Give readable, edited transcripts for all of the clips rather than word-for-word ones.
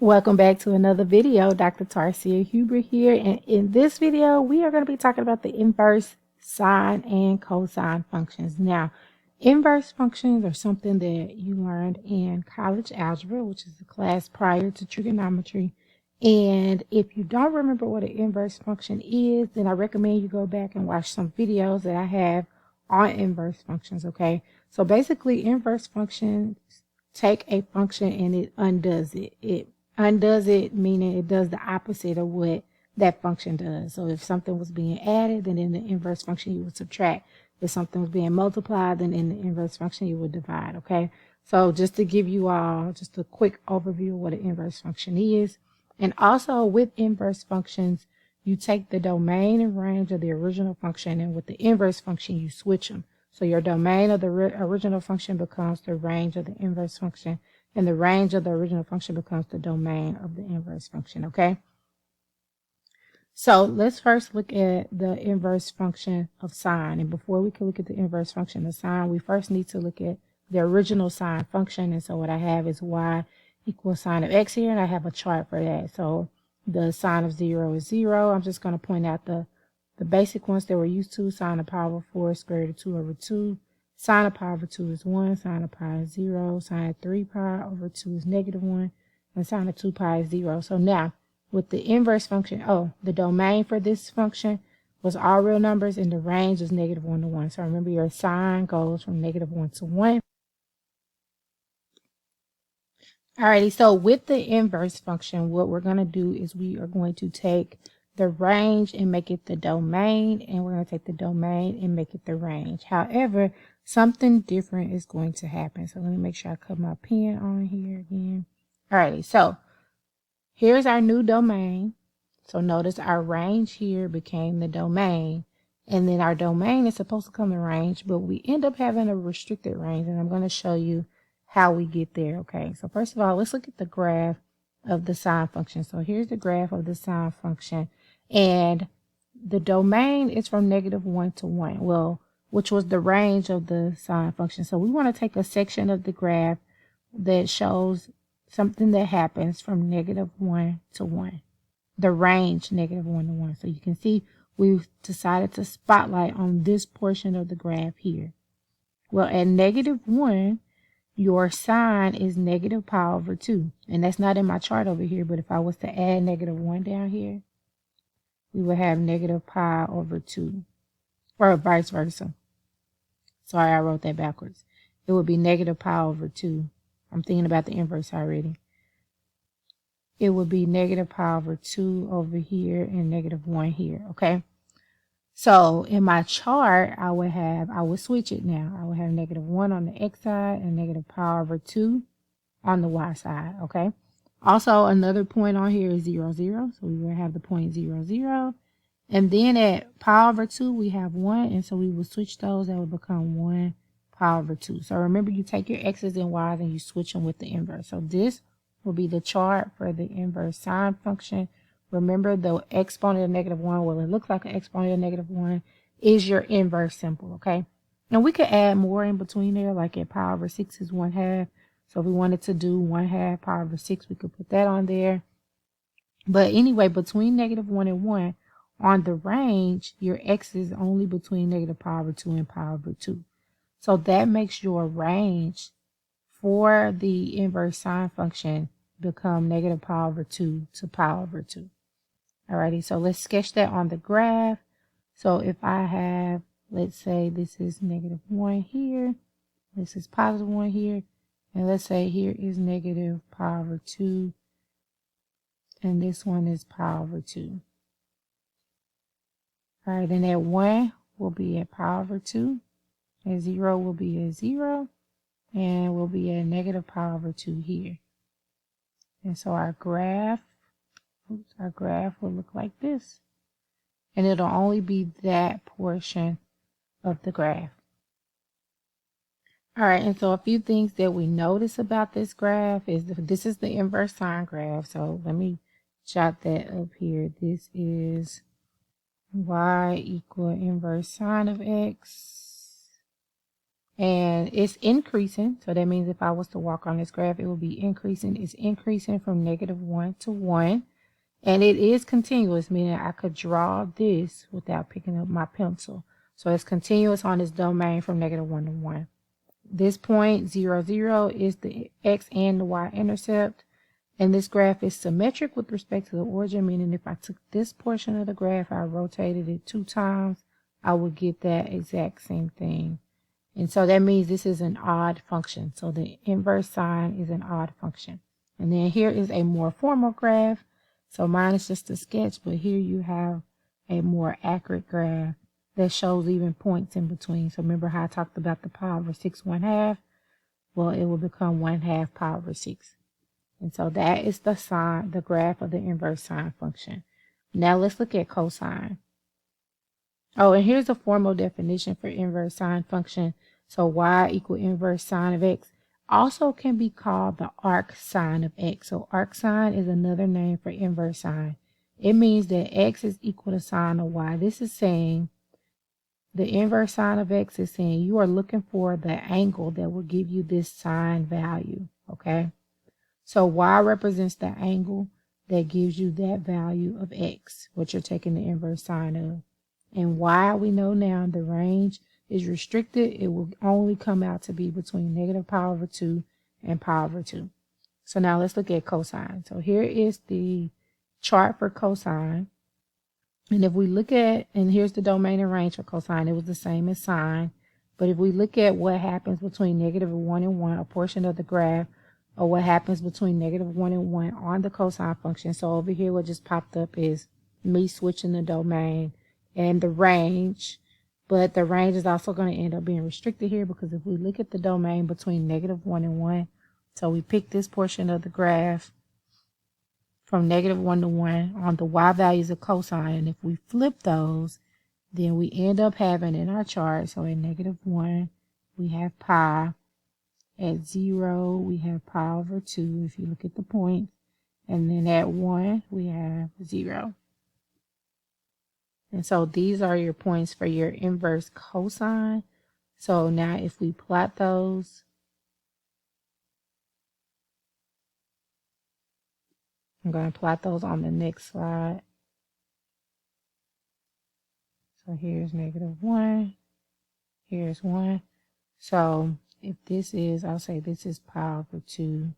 Welcome back to another video. Dr. Tarcia Huber here, and in this video we are going to be talking about the inverse sine and cosine functions. Now, inverse functions are something that you learned in college algebra, which is the class prior to trigonometry. And if you don't remember what an inverse function is, then I recommend you go back and watch some videos that I have on inverse functions. Okay, so basically inverse functions take a function and it undoes it. It undoes it, meaning it does the opposite of what that function does. So if something was being added, then in the inverse function you would subtract. If something was being multiplied, then in the inverse function you would divide. Okay, so just to give you all just a quick overview of what an inverse function is. And also with inverse functions, you take the domain and range of the original function, and with the inverse function you switch them. So your domain of the original function becomes the range of the inverse function, and the range of the original function becomes the domain of the inverse function. Okay, so let's first look at the inverse function of sine. And before we can look at the inverse function of sine, we first need to look at the original sine function. And so what I have is y equals sine of x here, and I have a chart for that. So the sine of 0 is 0. I'm just going to point out the basic ones that we're used to. Sine of pi over 4 is square root of 2 over 2. Sine of pi over 2 is 1. Sine of pi is 0. Sine of 3 pi over 2 is negative 1. And sine of 2 pi is 0. So now, with the inverse function, the domain for this function was all real numbers, and the range is negative 1 to 1. So remember, your sine goes from negative 1 to 1. Alrighty, so with the inverse function, what we're going to do is we are going to take the range and make it the domain, and we're going to take the domain and make it the range. However, something different is going to happen. So let me make sure I cut my pen on here again. Alrighty, so here's our new domain. So notice our range here became the domain, and then our domain is supposed to come in range, but we end up having a restricted range, and I'm going to show you how we get there. Okay, so first of all, let's look at the graph of the sine function. So here's the graph of the sine function, and the domain is from negative 1 to 1, well, which was the range of the sine function. So we want to take a section of the graph that shows something that happens from negative 1 to 1, the range negative 1 to 1. So you can see we've decided to spotlight on this portion of the graph here. Well, at negative 1, your sine is negative pi over 2. And that's not in my chart over here, but if I was to add negative 1 down here, we would have negative pi over 2, or vice versa. Sorry, I wrote that backwards. It would be negative pi over 2. I'm thinking about the inverse already. It would be negative pi over 2 over here and negative 1 here, okay? So in my chart, I would switch it now. I would have negative 1 on the x side and negative pi over 2 on the y side, okay? Also, another point on here is 0, 0. So we will have the point 0, 0. And then at pi over 2, we have 1. And so we will switch those. That would become 1 pi over 2. So remember, you take your x's and y's and you switch them with the inverse. So this will be the chart for the inverse sine function. Remember, the exponent of negative 1, well, it looks like an exponent of negative 1, is your inverse symbol, okay? And we could add more in between there, like at pi over 6 is 1/2. So if we wanted to do 1/2 pi over 6, we could put that on there. But anyway, between negative 1 and 1, on the range, your x is only between negative pi over 2 and pi over 2. So that makes your range for the inverse sine function become negative pi over 2 to pi over 2. Alrighty, so let's sketch that on the graph. So if I have, let's say this is negative 1 here, this is positive 1 here, and let's say here is negative pi over 2, and this one is pi over 2. Alright, then that 1 will be at pi over 2, and 0 will be at 0, and will be at negative pi over 2 here. And so our graph will look like this. And it'll only be that portion of the graph. All right, and so a few things that we notice about this graph is this is the inverse sine graph. So let me jot that up here. This is y equal inverse sine of x. and it's increasing. So that means if I was to walk on this graph, it will be increasing. It's increasing from -1 to 1. And it is continuous, meaning I could draw this without picking up my pencil. So it's continuous on this domain from -1 to 1. This point, 0, 0, is the x and the y intercept. And this graph is symmetric with respect to the origin, meaning if I took this portion of the graph, I rotated it 2 times, I would get that exact same thing. And so that means this is an odd function. So the inverse sine is an odd function. And then here is a more formal graph. So mine is just a sketch, but here you have a more accurate graph that shows even points in between. So remember how I talked about the pi over 6 1/2? Well, it will become 1/2 pi over 6. And so that is the graph of the inverse sine function. Now let's look at cosine. Oh, and here's a formal definition for inverse sine function. So y equal inverse sine of x also can be called the arc sine of x. So arc sine is another name for inverse sine. It means that x is equal to sine of y. This is saying the inverse sine of x is saying you are looking for the angle that will give you this sine value. Okay. So y represents the angle that gives you that value of x, what you're taking the inverse sine of. And y, we know now the range is restricted. It will only come out to be between -pi/2 and pi/2. So now let's look at cosine. So here is the chart for cosine. And if we look at, and here's the domain and range for cosine, it was the same as sine. But if we look at what happens between -1 and 1, a portion of the graph, or what happens between -1 and 1 on the cosine function. So over here, what just popped up is me switching the domain and the range, but the range is also going to end up being restricted here because if we look at the domain between -1 and 1, so we pick this portion of the graph from -1 to 1 on the y values of cosine, and if we flip those, then we end up having in our chart, so at -1, we have pi. At 0, we have pi/2 if you look at the points, and then at 1, we have 0. And so these are your points for your inverse cosine. So now if we plot those, I'm going to plot those on the next slide. So here's -1, here's 1. So if this is, I'll say this is pi/2,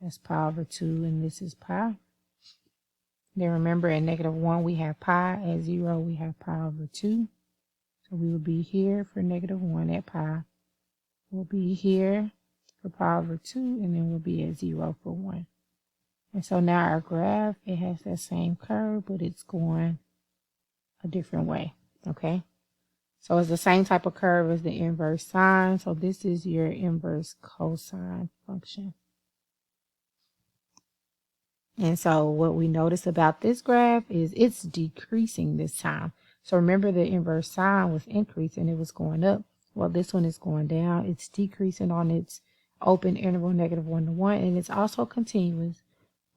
that's pi/2, and this is pi. Then remember at -1 we have pi, at 0 we have pi/2. So we will be here for -1 at pi. We'll be here for pi/2, and then we'll be at 0 for 1. And so now our graph, it has that same curve, but it's going a different way, okay? So it's the same type of curve as the inverse sine. So this is your inverse cosine function. And so what we notice about this graph is it's decreasing this time. So remember the inverse sine was increasing, it was going up. Well, this one is going down. It's decreasing on its open interval -1 to 1, and it's also continuous.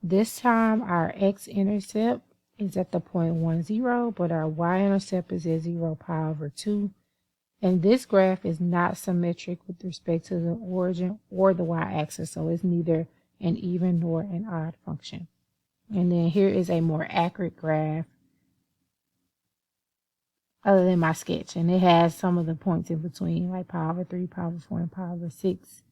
This time our x-intercept is at the point 1, 0, but our y-intercept is at 0 pi/2. And this graph is not symmetric with respect to the origin or the y-axis, so it's neither an even nor an odd function. And then here is a more accurate graph other than my sketch, and it has some of the points in between, like pi/3, pi/4, and pi/6.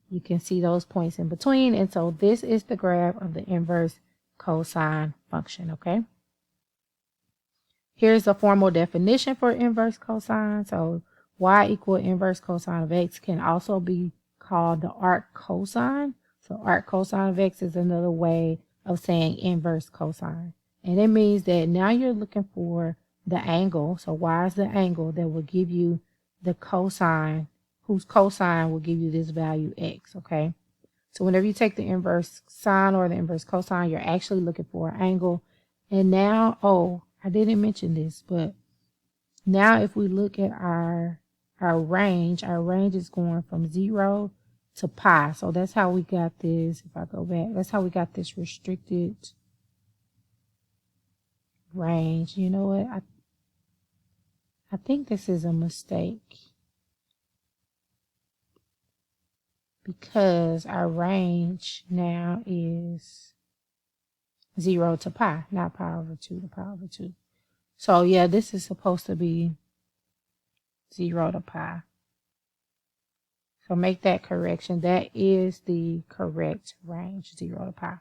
You can see those points in between, and so this is the graph of the inverse cosine function, okay? Here's a formal definition for inverse cosine. So y equal inverse cosine of x can also be called the arc cosine. So arc cosine of x is another way of saying inverse cosine. And it means that now you're looking for the angle. So y is the angle that will give you the cosine, whose cosine will give you this value x, okay? So whenever you take the inverse sine or the inverse cosine, you're actually looking for an angle. And now, oh, I didn't mention this, but now if we look at our range is going from 0 to pi. So that's how we got this. If I go back, that's how we got this restricted range. You know what? I think this is a mistake. because our range now is 0 to pi, not pi over 2 to pi over 2. So yeah, this is supposed to be 0 to pi. So make that correction. That is the correct range, 0 to pi.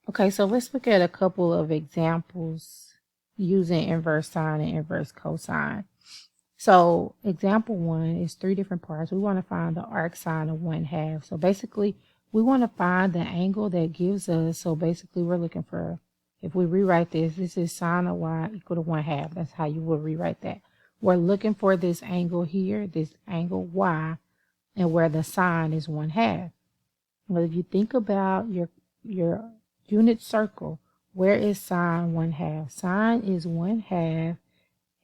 Okay, so let's look at a couple of examples using inverse sine and inverse cosine. So example 1 is 3 different parts. We want to find the arc sine of 1/2. So basically, we want to find the angle that gives us. So basically, we're looking for, if we rewrite this is sine of y equal to 1/2. That's how you will rewrite that. We're looking for this angle here, this angle y, and where the sine is 1/2. Well, if you think about your unit circle, where is sine 1/2? Sine is 1/2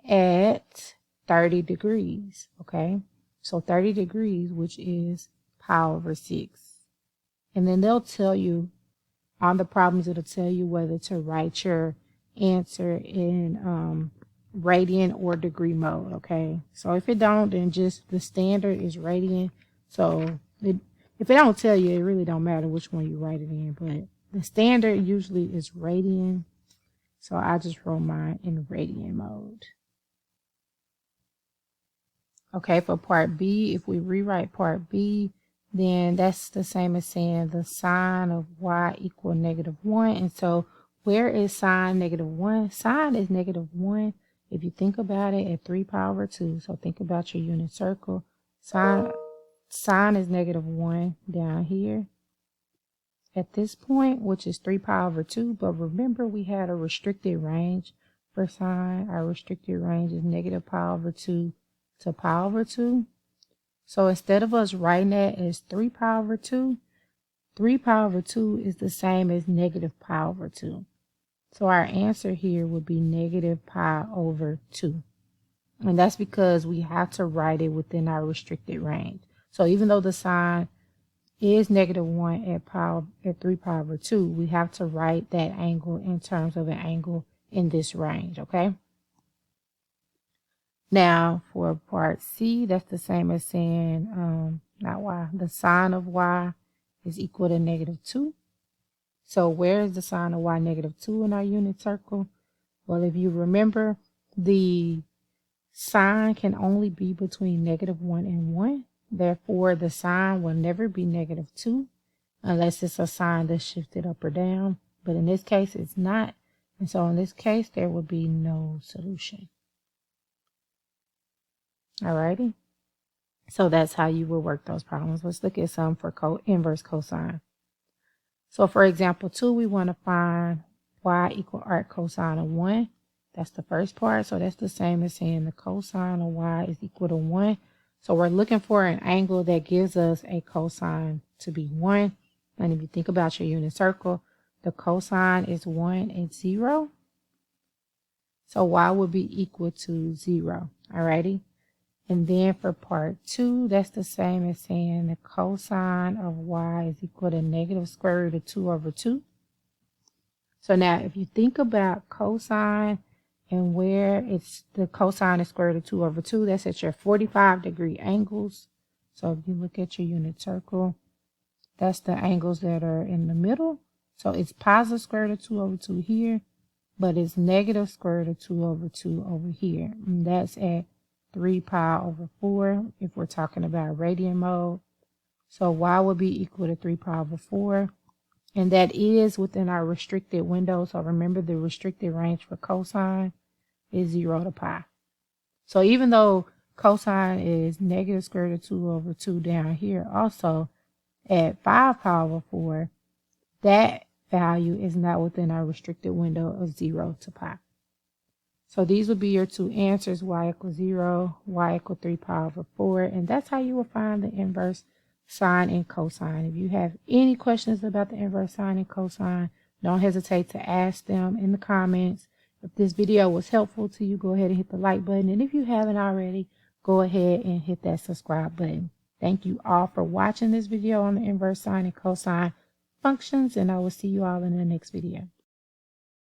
at 30 degrees, okay? So 30 degrees, which is pi over 6. And then they'll tell you, on the problems, it'll tell you whether to write your answer in radian or degree mode, okay? So if it don't, then just the standard is radian. So if it don't tell you, it really don't matter which one you write it in, but the standard usually is radian. So I just wrote mine in radian mode. Okay, for part B, if we rewrite part B, then that's the same as saying the sine of y equal -1. And so where is sine -1? Sine is -1. If you think about it, at 3 pi over 2. So think about your unit circle. Sine is -1 down here at this point, which is 3 pi over 2. But remember, we had a restricted range for sine. Our restricted range is -pi over 2 to pi over 2. So instead of us writing that as 3 pi over 2, 3 pi over 2 is the same as -pi over 2. So our answer here would be -pi over 2. And that's because we have to write it within our restricted range. So even though the sine is -1 at 3 pi over 2, we have to write that angle in terms of an angle in this range, okay? Now, for part C, that's the same as saying, not y, the sine of y is equal to -2. So where is the sine of y -2 in our unit circle? Well, if you remember, the sine can only be between -1 and 1. Therefore, the sine will never be -2 unless it's a sine that's shifted up or down. But in this case, it's not. And so in this case, there would be no solution. Alrighty, so that's how you will work those problems. Let's look at some for inverse cosine. So for example 2, we want to find y equal arc cosine of 1. That's the first part. So that's the same as saying the cosine of y is equal to 1. So we're looking for an angle that gives us a cosine to be 1. And if you think about your unit circle, the cosine is 1 and 0. So y would be equal to 0. Alrighty. And then for part 2, that's the same as saying the cosine of y is equal to -square root of 2 over 2. So now if you think about cosine and where it's the cosine is square root of 2 over 2, that's at your 45-degree angles. So if you look at your unit circle, that's the angles that are in the middle. So it's positive square root of 2 over 2 here, but it's negative square root of 2 over 2 over here. And that's at 3 pi over 4 if we're talking about radian mode. So y would be equal to 3 pi over 4. And that is within our restricted window. So remember, the restricted range for cosine is 0 to pi. So even though cosine is negative square root of 2 over 2 down here, also at 5 pi over 4, that value is not within our restricted window of 0 to pi. So these would be your two answers, y equals 0, y equals 3 pi over 4. And that's how you will find the inverse sine and cosine. If you have any questions about the inverse sine and cosine, don't hesitate to ask them in the comments. If this video was helpful to you, go ahead and hit the like button. And if you haven't already, go ahead and hit that subscribe button. Thank you all for watching this video on the inverse sine and cosine functions, and I will see you all in the next video.